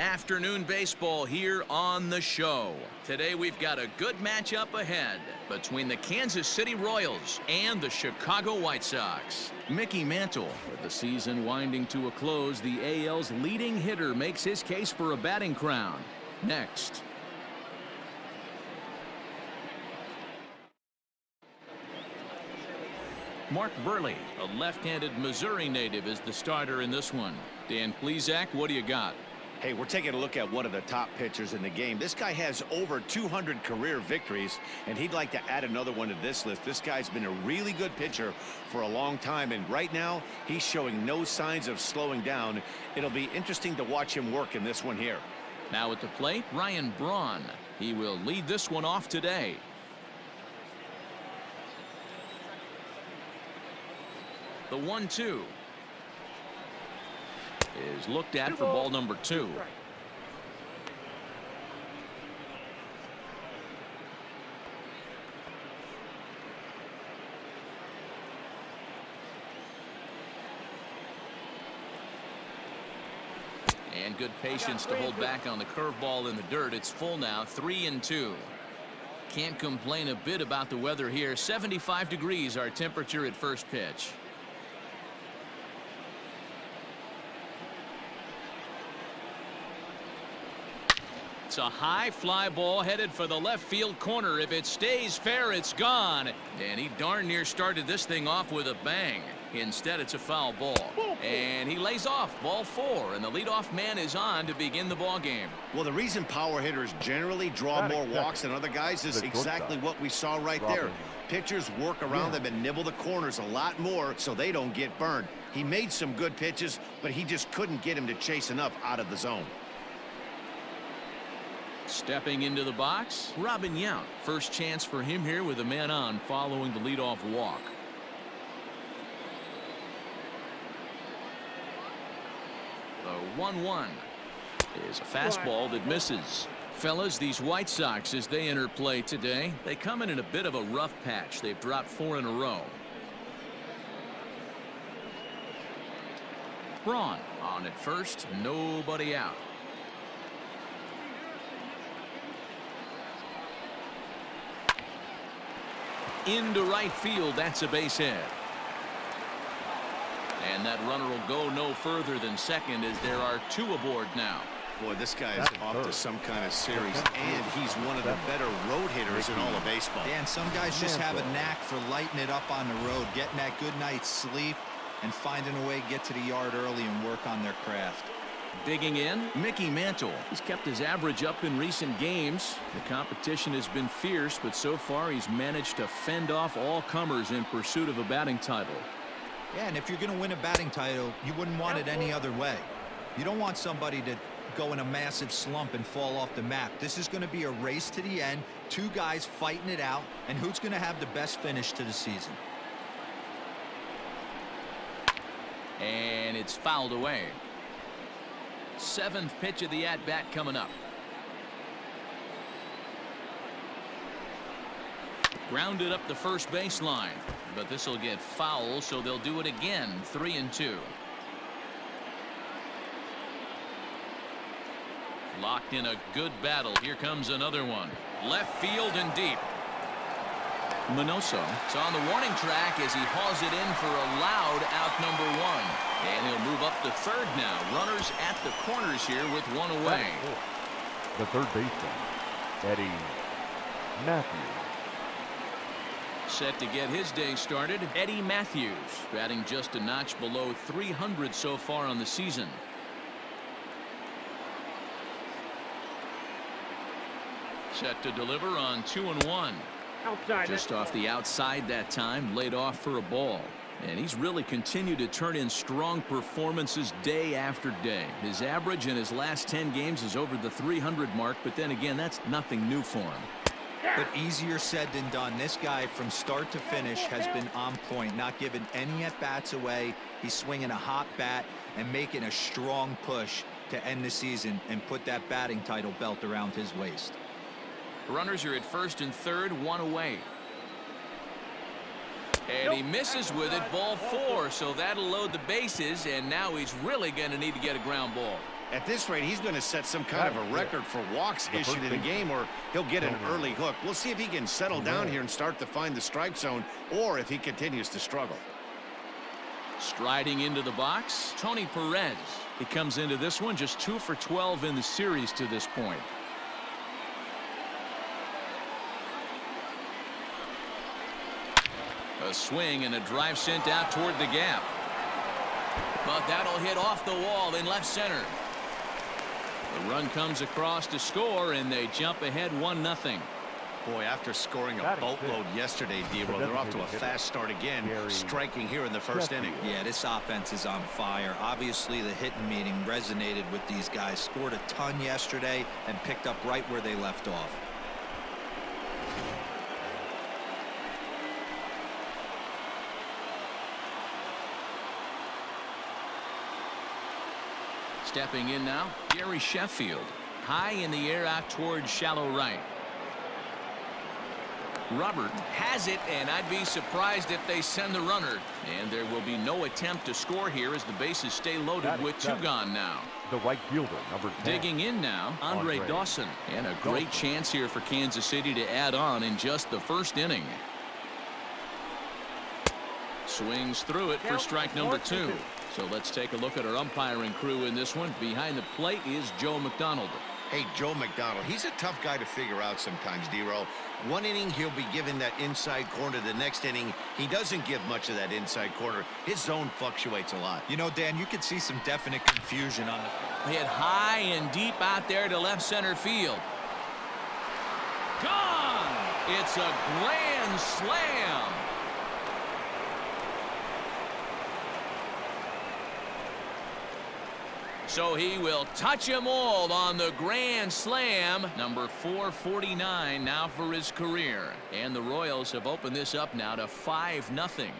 Afternoon baseball here on the show. Today we've got a good matchup ahead between the Kansas City Royals and the Chicago White Sox. Mickey Mantle, with the season winding to a close, the AL's leading hitter makes his case for a batting crown. Next. Mark Burley, a left-handed Missouri native, is the starter in this one. Dan Plesac, what do you got? Hey, we're taking a look at one of the top pitchers in the game. This guy has over 200 career victories, and he'd like to add another one to this list. This guy's been a really good pitcher for a long time, and right now he's showing no signs of slowing down. It'll be interesting to watch him work in this one here. Now at the plate, Ryan Braun. He will lead this one off today. The 1-2 is looked at for ball number 2. And good patience to hold back on the curveball in the dirt. It's full now, 3-2. Can't complain a bit about the weather here. 75 degrees our temperature at first pitch. It's a high fly ball headed for the left field corner. If it stays fair, it's gone. And he darn near started this thing off with a bang. Instead, it's a foul ball. And he lays off, ball 4, and the leadoff man is on to begin the ball game. Well, the reason power hitters generally draw more walks than other guys is exactly what we saw right there. Pitchers work around them and nibble the corners a lot more so they don't get burned. He made some good pitches, but he just couldn't get him to chase enough out of the zone. Stepping into the box, Robin Yount. First chance for him here with a man on following the leadoff walk. The 1-1 is a fastball that misses. Fellas, these White Sox, as they enter play today, they come in a bit of a rough patch. They've dropped 4 in a row. Braun on at first, nobody out. Into right field, that's a base hit. And that runner will go no further than second as there are 2 aboard now. Boy, this guy is off to some kind of series, and he's one of the better road hitters in all of baseball. Yeah, and some guys just have a knack for lighting it up on the road, getting that good night's sleep, and finding a way to get to the yard early and work on their craft. Digging in, Mickey Mantle. He's kept his average up in recent games. The competition has been fierce, but so far he's managed to fend off all comers in pursuit of a batting title. Yeah, and if you're going to win a batting title, you wouldn't want it any other way. You don't want somebody to go in a massive slump and fall off the map. This is going to be a race to the end, 2 guys fighting it out, and who's going to have the best finish to the season. And it's fouled away. 7th pitch of the at-bat coming up. Grounded up the first baseline, but this will get foul, so they'll do it again. 3-2. Locked in a good battle. Here comes another one. Left field and deep. Minoso is on the warning track as he hauls it in for a loud out number 1. And he'll move up to third now. Runners at the corners here with 1 away. The third baseman, Eddie Matthews. Set to get his day started, Eddie Matthews, batting just a notch below 300 so far on the season. Set to deliver on 2-1. Outside. Just off the outside that time, laid off for a ball. And he's really continued to turn in strong performances day after day. His average in his last 10 games is over the 300 mark, but then again, that's nothing new for him. But easier said than done. This guy from start to finish has been on point, not giving any at-bats away. He's swinging a hot bat and making a strong push to end the season and put that batting title belt around his waist. Runners are at first and third, 1 away. And he misses with it, ball 4, so that'll load the bases, and now he's really going to need to get a ground ball. At this rate, he's going to set some kind of a record for walks issued in a game, or he'll get an early hook. We'll see if he can settle down here and start to find the strike zone, or if he continues to struggle. Striding into the box, Tony Perez. He comes into this one just 2 for 12 in the series to this point. A swing and a drive sent out toward the gap. But that'll hit off the wall in left center. The run comes across to score, and they jump ahead 1-0. Boy, after scoring a boatload yesterday, D-Roll, they're off to a fast start again, striking here in the first inning. Yeah, this offense is on fire. Obviously, the hitting meeting resonated with these guys. Scored a ton yesterday and picked up right where they left off. Stepping in now, Gary Sheffield. High in the air out towards shallow right. Robert has it, and I'd be surprised if they send the runner. And there will be no attempt to score here as the bases stay loaded with 2 gone now. The right fielder, number 10. Digging in now, Andre Dawson. And a great chance here for Kansas City to add on in just the first inning. Swings through it for strike number 2. So let's take a look at our umpiring crew in this one. Behind the plate is Joe McDonald. Hey, Joe McDonald, he's a tough guy to figure out sometimes, D-Roll. One inning, he'll be given that inside corner. The next inning, he doesn't give much of that inside corner. His zone fluctuates a lot. You know, Dan, you could see some definite confusion on the Hit high and deep out there to left center field. Gone! It's a grand slam. So he will touch them all on the grand slam. Number 449 now for his career. And the Royals have opened this up now to 5-0.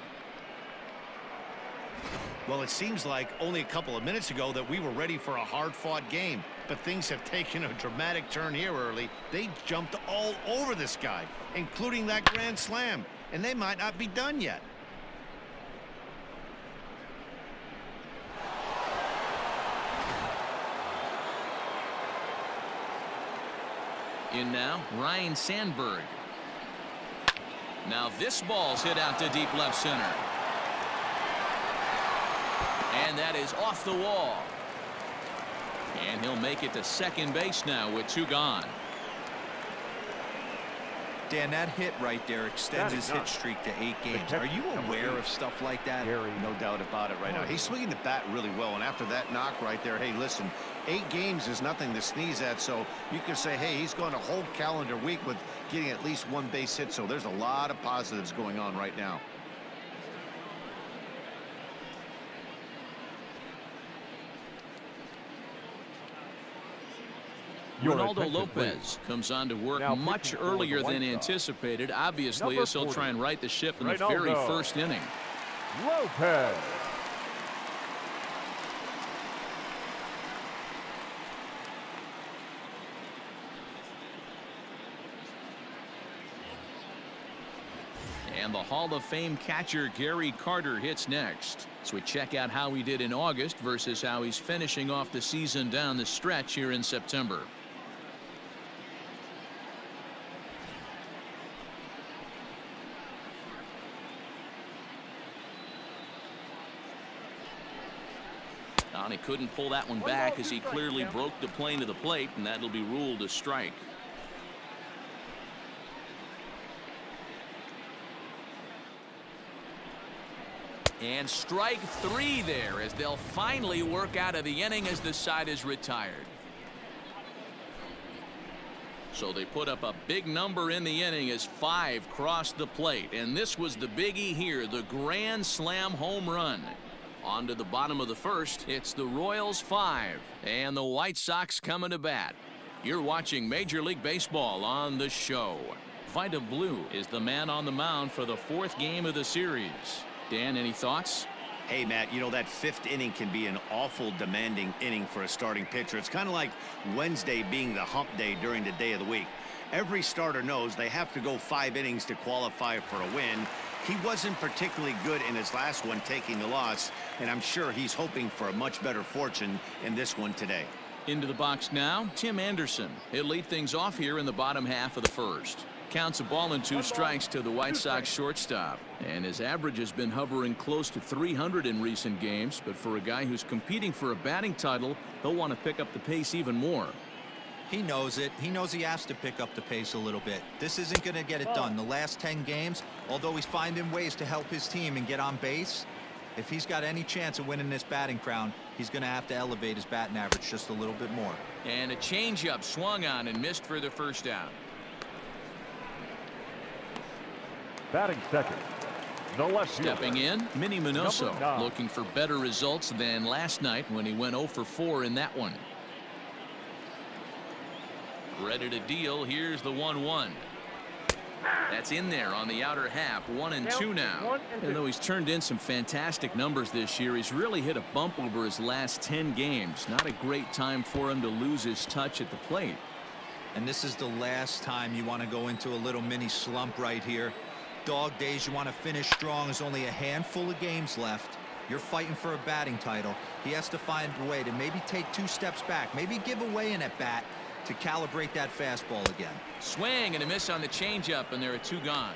Well, it seems like only a couple of minutes ago that we were ready for a hard-fought game. But things have taken a dramatic turn here early. They jumped all over this guy, including that grand slam. And they might not be done yet. In now, Ryan Sandberg. Now this ball's hit out to deep left center. And that is off the wall. And he'll make it to second base now with 2 gone. Dan, that hit right there extends his hit streak to 8 games. Are you aware of stuff like that? No doubt about it right now. He's swinging the bat really well, and after that knock right there, hey, listen, 8 games is nothing to sneeze at, so you can say, hey, he's gone a whole calendar week with getting at least 1 base hit, so there's a lot of positives going on right now. Ronaldo Lopez comes on to work much earlier than anticipated, obviously, as he'll try and right the ship in the very first inning. Lopez. And the Hall of Fame catcher Gary Carter hits next. So we check out how he did in August versus how he's finishing off the season down the stretch here in September. And he couldn't pull that one back as he clearly broke the plane to the plate, and that'll be ruled a strike. And strike 3 there as they'll finally work out of the inning as the side is retired. So they put up a big number in the inning as 5 crossed the plate. And this was the biggie here, the grand slam home run. On to the bottom of the first, it's the Royals 5 and the White Sox coming to bat. You're watching Major League Baseball on the show. Vida Blue is the man on the mound for the 4th game of the series. Dan, any thoughts? Hey, Matt, you know that 5th inning can be an awful demanding inning for a starting pitcher. It's kind of like Wednesday being the hump day during the day of the week. Every starter knows they have to go 5 innings to qualify for a win. He wasn't particularly good in his last one, taking the loss, and I'm sure he's hoping for a much better fortune in this one today. Into the box now, Tim Anderson. He'll lead things off here in the bottom half of the first. Counts a ball and 2 strikes to the White Sox shortstop. And his average has been hovering close to 300 in recent games. But for a guy who's competing for a batting title, he'll want to pick up the pace even more. He knows it. He knows he has to pick up the pace a little bit. This isn't going to get it done. The last 10 games, although he's finding ways to help his team and get on base, if he's got any chance of winning this batting crown, he's going to have to elevate his batting average just a little bit more. And a changeup swung on and missed for the first out. Batting second, the left fielder. Stepping in, Minnie Minoso, Number 9. looking for better results than last night when he went 0 for 4 in that one. Ready to deal. Here's the 1-1. That's in there on the outer half. 1-2 now. And though he's turned in some fantastic numbers this year, he's really hit a bump over his last 10 games. Not a great time for him to lose his touch at the plate. And this is the last time you want to go into a little mini slump right here. Dog days, you want to finish strong. There's only a handful of games left. You're fighting for a batting title. He has to find a way to maybe take 2 steps back, maybe give away an at-bat to calibrate that fastball again. Swing and a miss on the changeup, and there are 2 gone.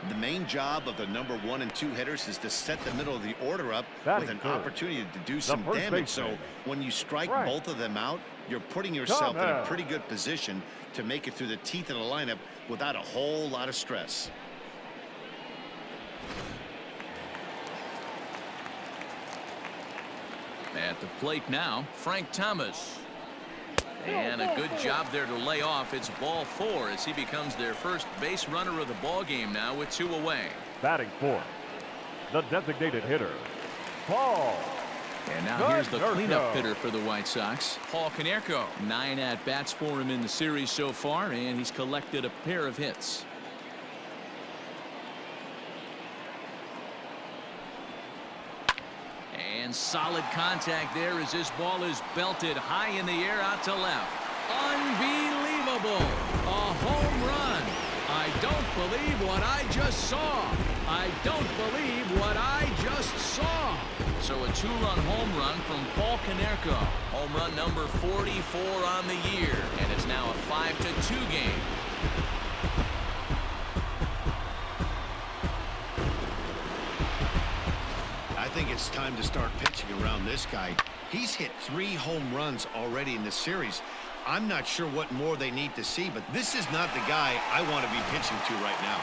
The main job of the number 1 and 2 hitters is to set the middle of the order up Batting with an third, opportunity to do some first damage. baseman. So when you strike Right. both of them out, you're putting yourself in a Come pretty good position to make it through the teeth of the lineup without a whole lot of stress. At the plate now, Frank Thomas. And a good job there to lay off. It's ball 4 as he becomes their first base runner of the ball game now with 2 away. Batting fourth, the designated hitter, Paul. And now here's the cleanup hitter for the White Sox, Paul Konerko. 9 at-bats for him in the series so far, and he's collected a pair of hits. And solid contact there as this ball is belted high in the air out to left. Unbelievable. A home run. I don't believe what I just saw. I don't believe what I just saw. So a 2-run home run from Paul Konerko. Home run number 44 on the year. And it's now a 5-2 game. I think it's time to start pitching around this guy. He's hit 3 home runs already in this series. I'm not sure what more they need to see, but this is not the guy I want to be pitching to right now.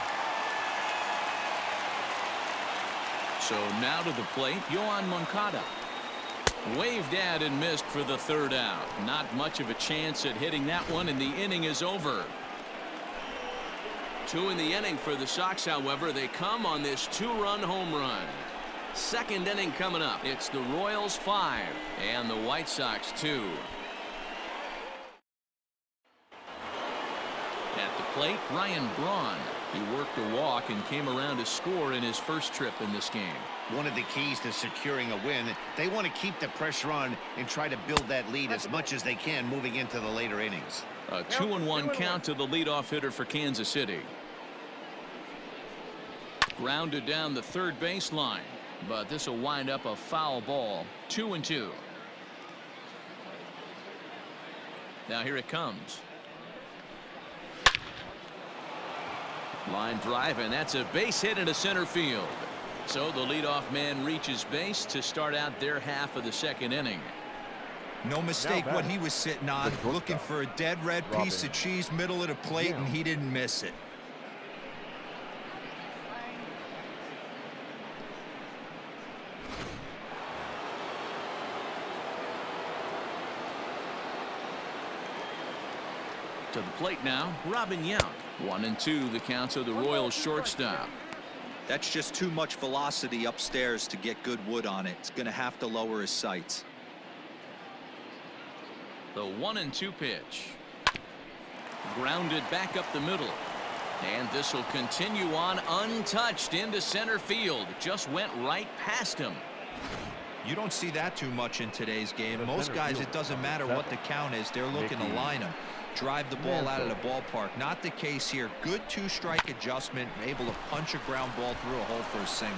So now to the plate, Johann Moncada. Waved at and missed for the 3rd out. Not much of a chance at hitting that one, and the inning is over. 2 in the inning for the Sox, however. They come on this 2-run home run. 2nd inning coming up. It's the Royals 5 and the White Sox 2. At the plate, Ryan Braun. He worked a walk and came around to score in his first trip in this game. One of the keys to securing a win, they want to keep the pressure on and try to build that lead as much as they can moving into the later innings. A 2-1 count to the leadoff hitter for Kansas City. Grounded down the 3rd baseline, but this will wind up a foul ball. 2-2. Now here it comes. Line drive, and that's a base hit into center field. So the leadoff man reaches base to start out their half of the 2nd inning. No mistake what he was sitting on, looking for a dead red piece of cheese middle of the plate, and he didn't miss it. To the plate now, Robin Yount. 1-2 the count of the Royals shortstop. That's just too much velocity upstairs to get good wood on it. It's going to have to lower his sights. The 1-2 pitch. Grounded back up the middle. And this will continue on untouched into center field. Just went right past him. You don't see that too much in today's game. Most guys, it doesn't matter what the count is. They're looking to line him, drive the ball out of the ballpark. Not the case here. Good 2-strike adjustment, able to punch a ground ball through a hole for a single.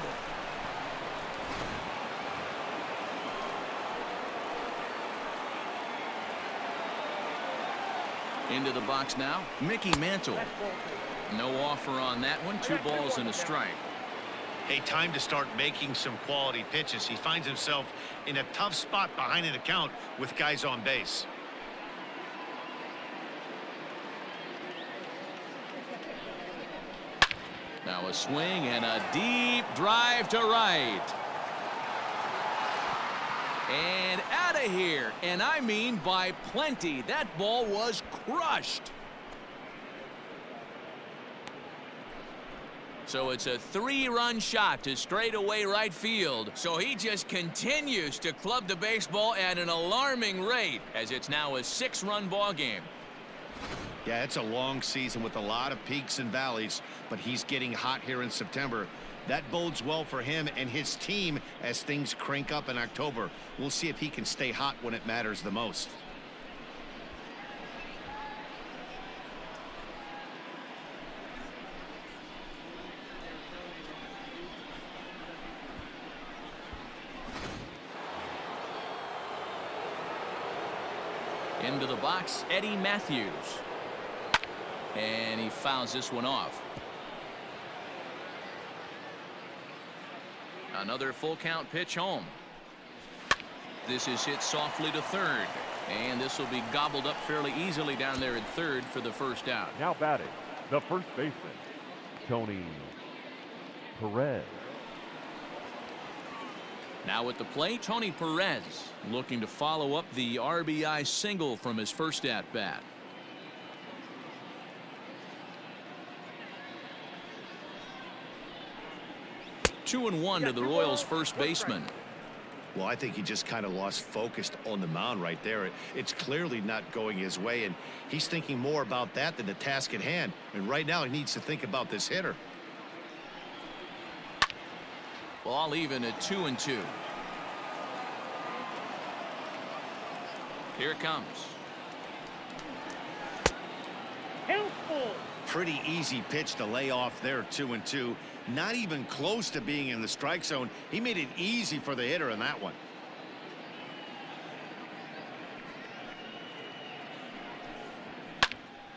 Into the box now, Mickey Mantle. No offer on that one. 2 balls and a strike. Hey, time to start making some quality pitches. He finds himself in a tough spot behind an account with guys on base. Now a swing and a deep drive to right. And out of here. And I mean by plenty. That ball was crushed. So it's a 3-run shot to straightaway right field. So he just continues to club the baseball at an alarming rate as it's now a 6-run ball game. Yeah, it's a long season with a lot of peaks and valleys, but he's getting hot here in September. That bodes well for him and his team as things crank up in October. We'll see if he can stay hot when it matters the most. Into the box, Eddie Matthews. And he fouls this one off. Another full count pitch home. This is hit softly to third. And this will be gobbled up fairly easily down there at third for the first out. Now batting, the first baseman, Tony Perez. Now at the plate, Tony Perez looking to follow up the RBI single from his first at bat. Two and one to the Royals first baseman. Well, I think he just kind of lost focus on the mound right there. It's clearly not going his way, and he's thinking more about that than the task at hand. And right now he needs to think about this hitter. Ball even at 2-2. Here it comes. Pretty easy pitch to lay off there, 2-2. Not even close to being in the strike zone. He made it easy for the hitter in that one.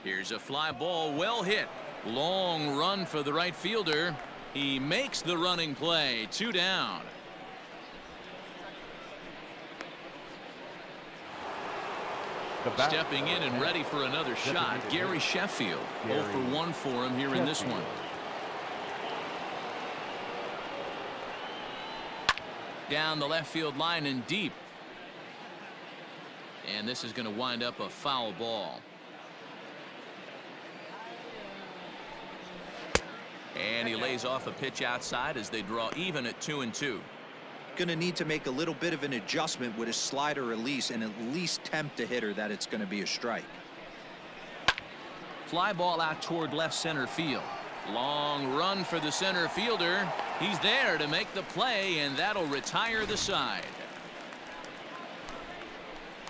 Here's a fly ball, well hit. Long run for the right fielder. He makes the running play. 2 down. Stepping in and ready for another shot, Gary Sheffield. 0 for 1 for him here in this one. Down the left field line and deep. And this is going to wind up a foul ball. And he lays off a pitch outside as they draw even at 2-2. Going to need to make a little bit of an adjustment with his slider release and at least tempt the hitter that it's going to be a strike. Fly ball out toward left center field. Long run for the center fielder. He's there to make the play, and that'll retire the side.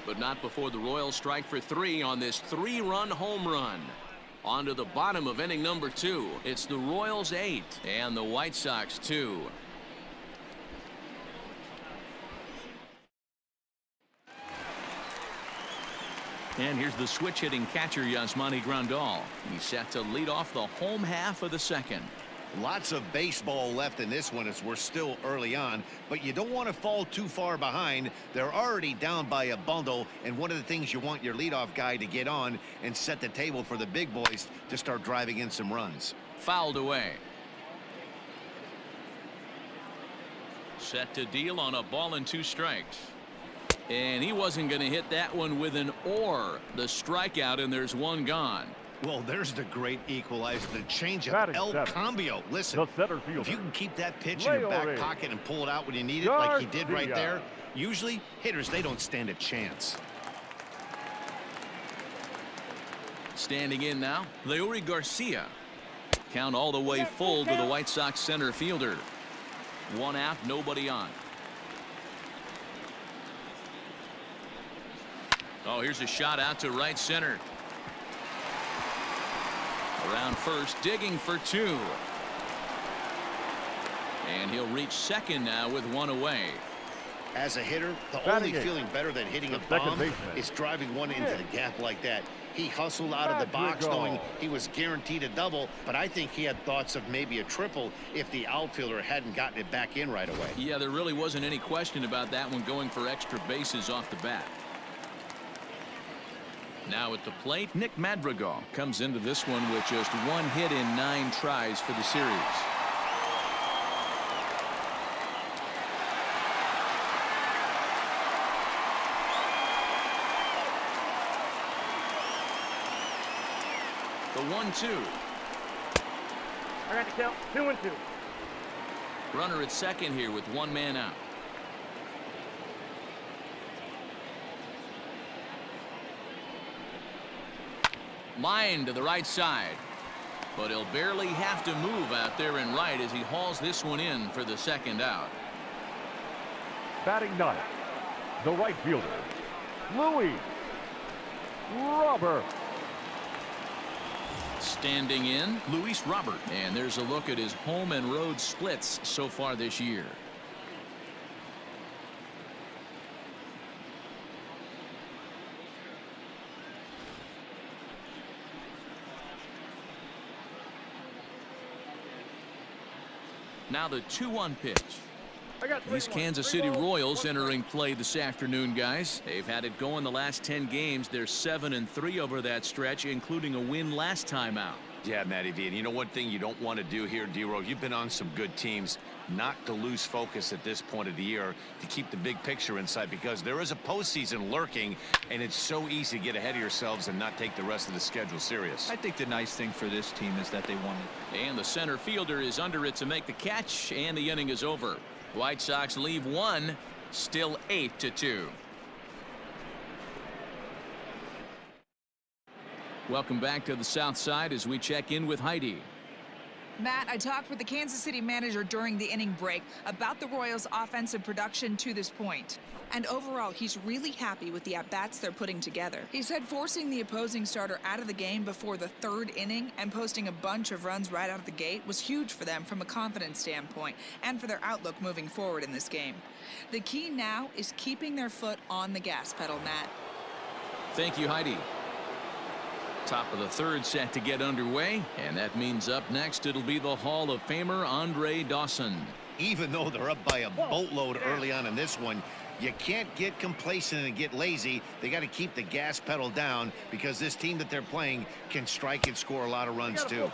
But not before the Royals strike for 3 on this 3-run home run. On to the bottom of inning number 2. It's the Royals 8 and the White Sox 2. And here's the switch hitting catcher Yasmani Grandal. He's set to lead off the home half of the second. Lots of baseball left in this one as we're still early on, but you don't want to fall too far behind. They're already down by a bundle, and one of the things you want your leadoff guy to get on and set the table for the big boys to start driving in some runs. Fouled away. Set to deal on a ball and 2 strikes. And he wasn't going to hit that one with an or. The strikeout, and there's 1 gone. Well, there's the great equalizer, the changeup, El Cambio. Listen, if you can keep that pitch in your back pocket and pull it out when you need it, like he did right there, usually hitters, they don't stand a chance. Standing in now, Leori Garcia. Count all the way full to the White Sox center fielder. 1 out, nobody on. Oh, here's a shot out to right center. Around first, digging for 2. And he'll reach second now with 1 away. As a hitter, the Batting only eighth, feeling better than hitting the a second bomb baseman. is driving one into the gap like that. He hustled out of the box knowing he was guaranteed a double, but I think he had thoughts of maybe a triple if the outfielder hadn't gotten it back in right away. Yeah, there really wasn't any question about that one, going for extra bases off the bat. Now at the plate, Nick Madrigal comes into this one with just 1 hit in 9 tries for the series. The 1-2. I got the count. 2-2. Runner at second here with 1 man out. Line to the right side, but he'll barely have to move out there in right as he hauls this one in for the 2nd out. Batting ninth, the right fielder, Louis Robert. Standing in, Luis Robert. And there's a look at his home and road splits so far this year. Now the 2-1 pitch. These Kansas City Royals entering play this afternoon, guys. They've had it going the last 10 games. They're 7-3 over that stretch, including a win last time out. Yeah, Matty V, and you know one thing you don't want to do here, D-Row, you've been on some good teams, not to lose focus at this point of the year, to keep the big picture inside, because there is a postseason lurking, and it's so easy to get ahead of yourselves and not take the rest of the schedule serious. I think the nice thing for this team is that they won it. And the center fielder is under it to make the catch, and the inning is over. White Sox leave 1, still 8-2. Welcome back to the South Side as we check in with Heidi. Matt, I talked with the Kansas City manager during the inning break about the Royals' offensive production to this point. And overall, he's really happy with the at-bats they're putting together. He said forcing the opposing starter out of the game before the 3rd inning and posting a bunch of runs right out of the gate was huge for them from a confidence standpoint and for their outlook moving forward in this game. The key now is keeping their foot on the gas pedal, Matt. Thank you, Heidi. Top of the 3rd set to get underway, and that means up next it'll be the Hall of Famer Andre Dawson. Even though they're up by a boatload early on in this one, you can't get complacent and get lazy. They got to keep the gas pedal down because this team that they're playing can strike and score a lot of runs too.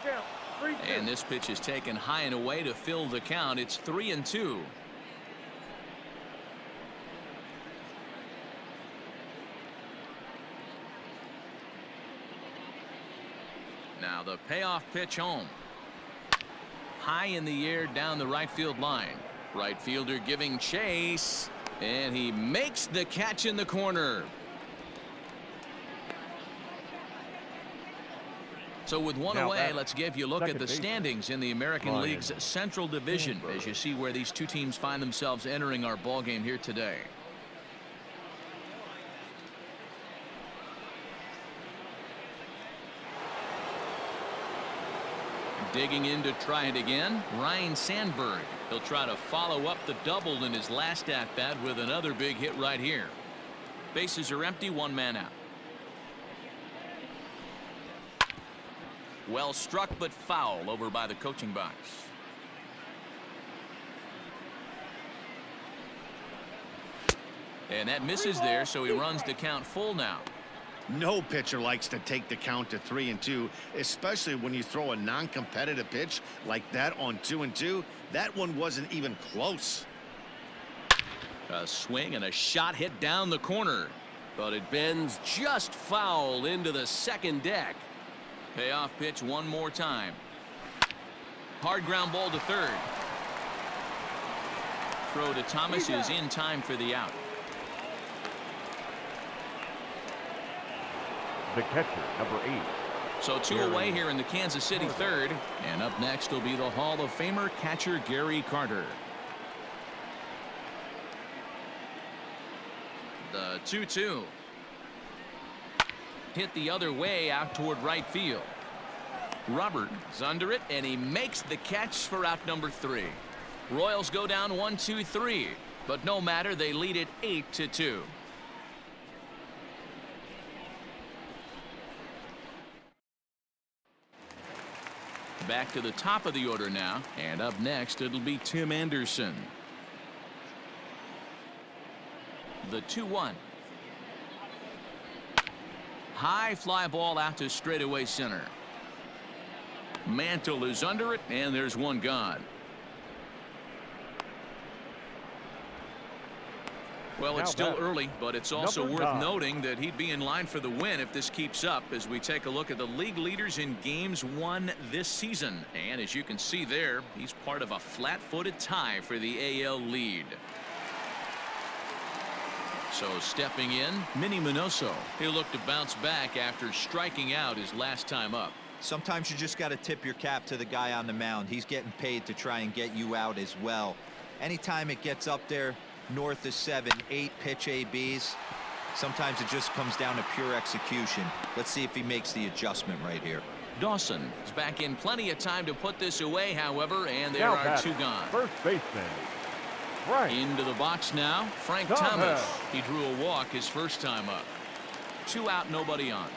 And this pitch is taken high and away to fill the count. It's 3-2. Now the payoff pitch home. High in the air down the right field line. Right fielder giving chase, and he makes the catch in the corner. So with 1 away, let's give you a look at the standings in the American League's Central Division as you see where these two teams find themselves entering our ball game here today. Digging in to try it again, Ryan Sandberg. He'll try to follow up the double in his last at-bat with another big hit right here. Bases are empty, 1 man out. Well struck but foul over by the coaching box. And that misses there, so he runs the count full now. No pitcher likes to take the count to 3-2, especially when you throw a non-competitive pitch like that on 2-2. That one wasn't even close. A swing and a shot hit down the corner, but it bends just foul into the 2nd deck. Payoff pitch one more time. Hard ground ball to 3rd. Throw to Thomas is in time for the out. The catcher, number 8. So 2 away here in the Kansas City 3rd, and up next will be the Hall of Famer catcher Gary Carter. The 2-2. Hit the other way out toward right field. Robert is under it, and he makes the catch for out number 3. Royals go down 1-2-3. But no matter, they lead it 8-2. Back to the top of the order now, and up next it'll be Tim Anderson. The 2-1. High fly ball out to straightaway center. Mantle is under it, and there's one gone. Well, it's still early, but it's also worth noting that he'd be in line for the win if this keeps up as we take a look at the league leaders in games won this season. And as you can see there, he's part of a flat-footed tie for the AL lead. So stepping in, Minnie Minoso. He'll look to bounce back after striking out his last time up. Sometimes you just got to tip your cap to the guy on the mound. He's getting paid to try and get you out as well. Anytime it gets up there north of 7, 8 pitch ABs, sometimes it just comes down to pure execution. Let's see if he makes the adjustment right here. Dawson is back in plenty of time to put this away, however, and there are two gone. First baseman, Frank. Into the box now, Frank Thomas. He drew a walk his first time up. 2 out, nobody on.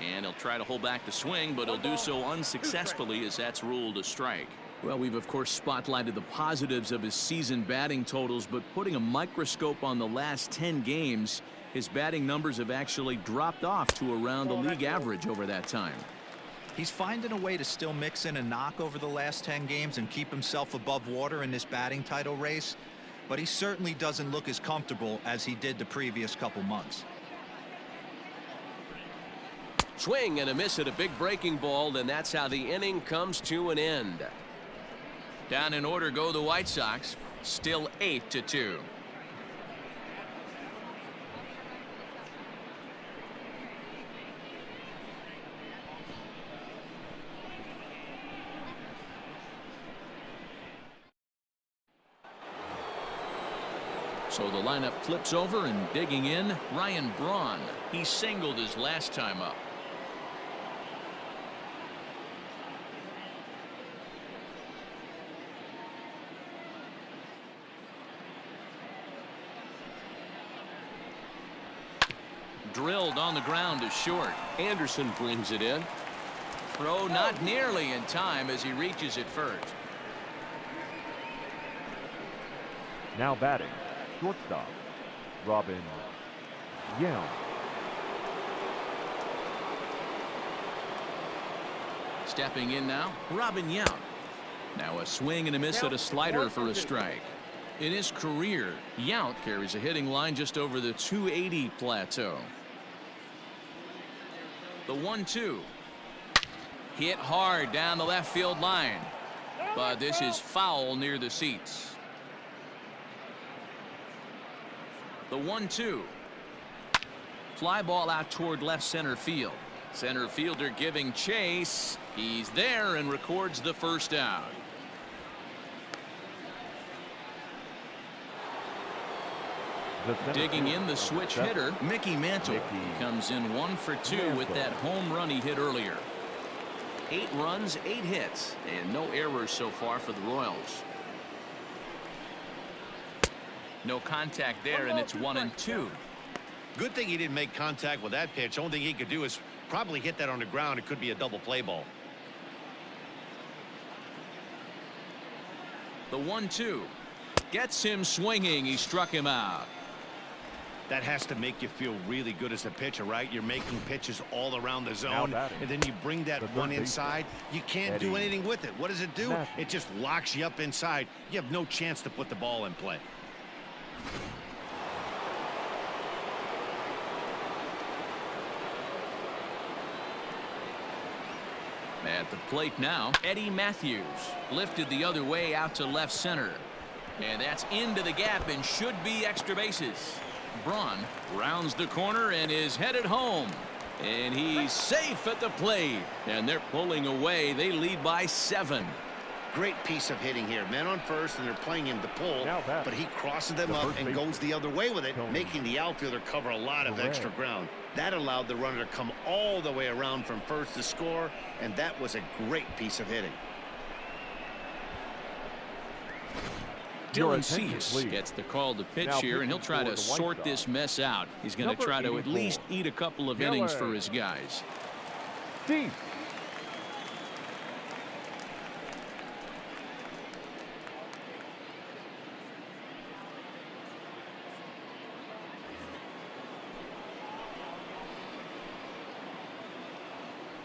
And he'll try to hold back the swing, but he'll do so unsuccessfully as that's ruled a strike. Well, we've of course spotlighted the positives of his season batting totals, but putting a microscope on the last 10 games, his batting numbers have actually dropped off to around the league average over that time. He's finding a way to still mix in a knock over the last 10 games and keep himself above water in this batting title race, but he certainly doesn't look as comfortable as he did the previous couple months. Swing and a miss at a big breaking ball, and that's how the inning comes to an end. Down in order go the White Sox, still 8-2. So the lineup flips over, and digging in, Ryan Braun. He singled his last time up. Drilled on the ground to short. Anderson brings it in. Throw not nearly in time as he reaches it first. Now batting, shortstop, Robin Yount. Stepping in now, Robin Yount. Now a swing and a miss at a slider for a strike. In his career, Yount carries a hitting line just over the 280 plateau. The 1-2. Hit hard down the left field line, but this is foul near the seats. The 1-2. Fly ball out toward left center field. Center fielder giving chase. He's there and records the first out. Digging in the switch hitter, Mickey Mantle. He comes in 1 for 2 with that home run he hit earlier. 8 runs, 8 hits, and no errors so far for the Royals. No contact there, and it's 1-2. Good thing he didn't make contact with that pitch. Only thing he could do is probably hit that on the ground. It could be a double play ball. The 1-2 gets him swinging. He struck him out. That has to make you feel really good as a pitcher, right? You're making pitches all around the zone, and then you bring that one inside. You can't do anything with it. What does it do? It just locks you up inside. You have no chance to put the ball in play. At the plate now, Eddie Matthews lifted the other way out to left center, and that's into the gap and should be extra bases. Braun rounds the corner and is headed home, and he's safe at the plate, and they're pulling away. They lead by 7. Great piece of hitting here. Men on first, and they're playing him to pull, but he crosses them up and goes the other way with it, making the outfielder cover a lot of extra ground. That allowed the runner to come all the way around from first to score, and that was a great piece of hitting. Your Dylan attention, Cease please. gets the call to pitch Now here, and he'll try pitching to for the White sort Sox. this mess out. He's going to Number try to at 84, least eat a couple of innings for his guys. Cease.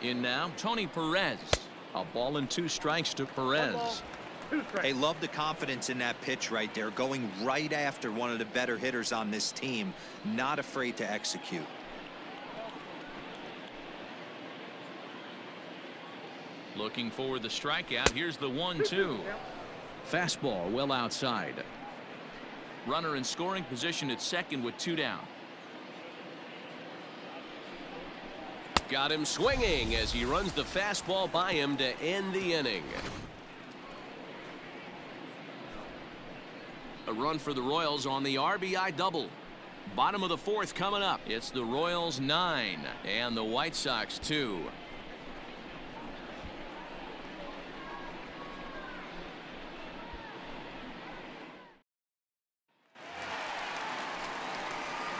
In now, Tony Perez. A ball and 2 strikes to Perez. Hey, love the confidence in that pitch right there, going right after one of the better hitters on this team, not afraid to execute. Looking for the strikeout. Here's the 1-2. Fastball well outside. Runner in scoring position at second with 2 down. Got him swinging as he runs the fastball by him to end the inning. A run for the Royals on the RBI double. Bottom of the 4th coming up. It's the Royals 9 and the White Sox 2.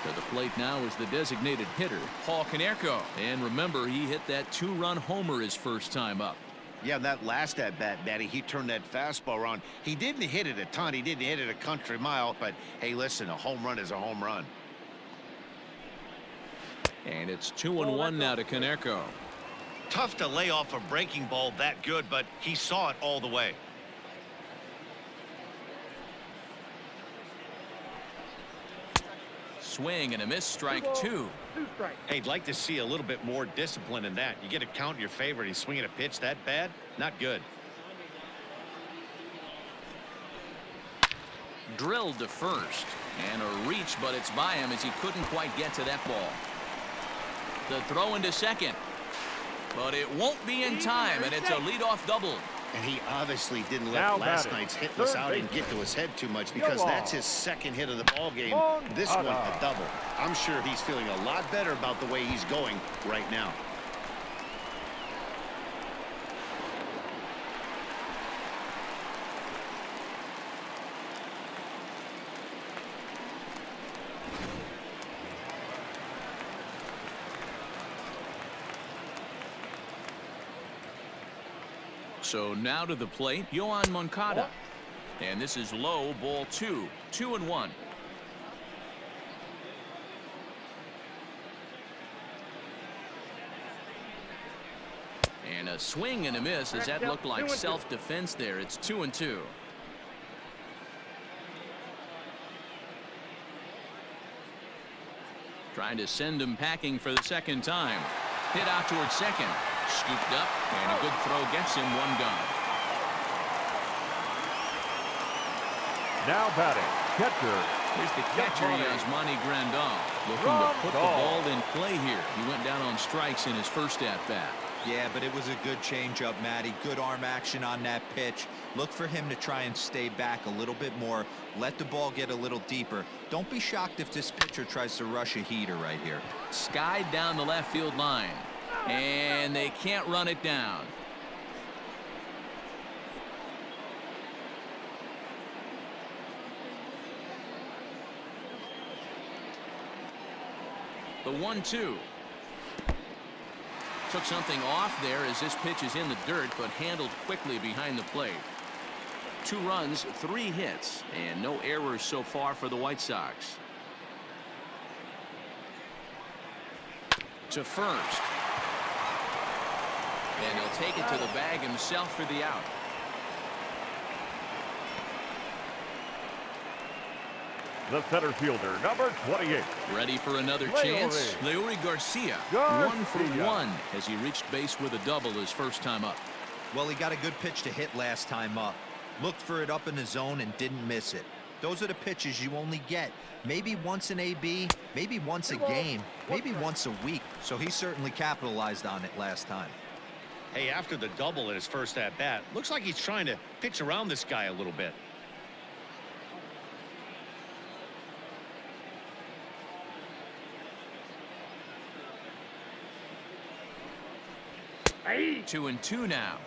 To the plate now is the designated hitter, Paul Konerko. And remember, he hit that 2-run homer his first time up. Yeah, that last at-bat, Matty, he turned that fastball around. He didn't hit it a ton. He didn't hit it a country mile. But, hey, listen, a home run is a home run. And it's 2-1 now to Konerko. Tough to lay off a breaking ball that good, but he saw it all the way. Swing and a miss, strike 2. Hey, I'd like to see a little bit more discipline in that. You get a count in your favor, and he's swinging a pitch that bad? Not good. Drilled to first. And a reach, but it's by him as he couldn't quite get to that ball. The throw into second. But it won't be in time, and it's a leadoff double. And he obviously didn't Now let last batting, night's hitless third outing baseman. get to his head too much, because that's his second hit of the ball game. This one a double. I'm sure he's feeling a lot better about the way he's going right now. So now to the plate, Johann Moncada. And this is low, ball 2. 2-1. And a swing and a miss as that looked like self-defense there. It's 2-2. Trying to send him packing for the second time. Hit out towards second. Scooped up, and a good throw gets him 1 gone. Now batting, catcher. Here's the catcher, Yasmani Grandal, looking to put the ball in play here. He went down on strikes in his first at-bat. Yeah, but it was a good changeup, Matty. Good arm action on that pitch. Look for him to try and stay back a little bit more. Let the ball get a little deeper. Don't be shocked if this pitcher tries to rush a heater right here. Skied down the left field line. And they can't run it down. The 1-2. Took something off there as this pitch is in the dirt, but handled quickly behind the plate. 2 runs, 3 hits, and no errors so far for the White Sox. To first. And he'll take it to the bag himself for the out. The center fielder, number 28. Ready for another Leori. chance. Leori Garcia. Garcia. 1 for 1 as he reached base with a double his first time up. Well, he got a good pitch to hit last time up. Looked for it up in the zone and didn't miss it. Those are the pitches you only get maybe once an AB, maybe once a game, maybe once a week. So he certainly capitalized on it last time. Hey, after the double in his first at-bat, looks like he's trying to pitch around this guy a little bit. Hey. 2-2 now.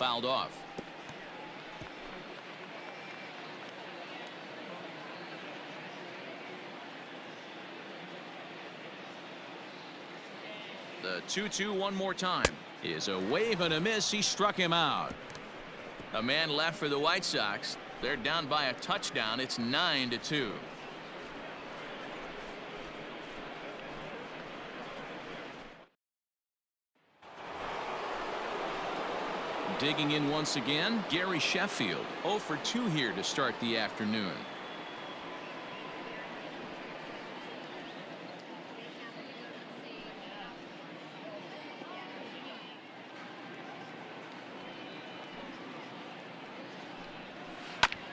fouled off. The 2-2 one more time is a wave and a miss. He struck him out. A man left for the White Sox. They're down by a touchdown. It's 9-2. Digging in once again, Gary Sheffield. 0 for 2 here to start the afternoon.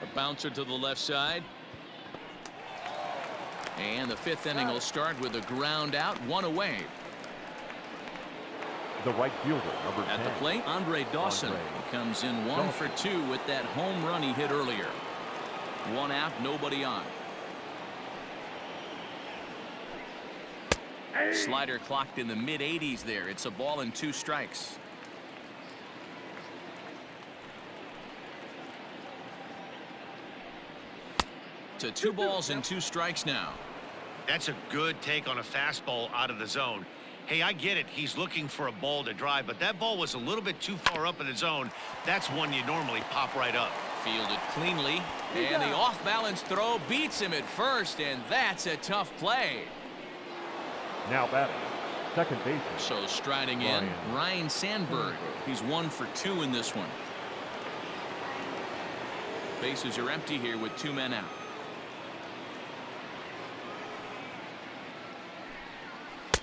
A bouncer to the left side. And the 5th inning will start with a ground out, 1 away. The right fielder, number 10. At the plate, Dawson. He comes in 1 for 2 with that home run he hit earlier. 1 out, nobody on. Slider clocked in the mid-80s there. It's a ball and 2 strikes. To 2 balls and 2 strikes now. That's a good take on a fastball out of the zone. Hey, I get it. He's looking for a ball to drive, but that ball was a little bit too far up in the zone. That's one you normally pop right up. Fielded cleanly, and the off-balance throw beats him at first, and that's a tough play. Now batting, second baseman. So striding in, Ryan Sandberg. He's 1 for 2 in this one. Bases are empty here with 2 men out.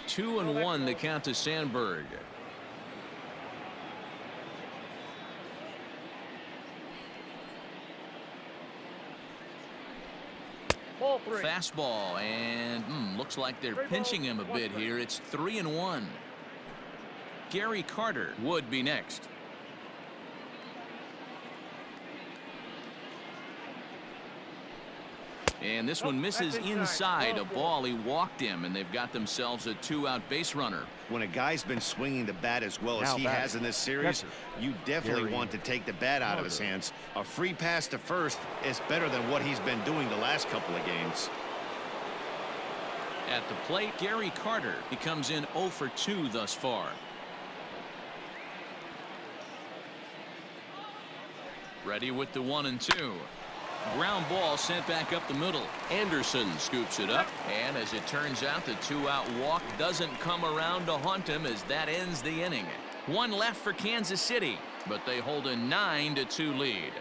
2-1 the count to Sandberg. Fastball, and looks like they're pinching him a bit here. It's 3-1. Gary Carter would be next. And this one misses inside. A ball. He walked him, and they've got themselves a 2-out base runner. When a guy's been swinging the bat as well as he has in this series, you definitely want to take the bat out of his hands. A free pass to first is better than what he's been doing the last couple of games. At the plate, Gary Carter. He comes in 0 for 2 thus far. Ready with the 1-2. Ground ball sent back up the middle. Anderson scoops it up, and as it turns out, the 2-out walk doesn't come around to haunt him as that ends the inning. 1 left for Kansas City, but they hold a 9-2 lead.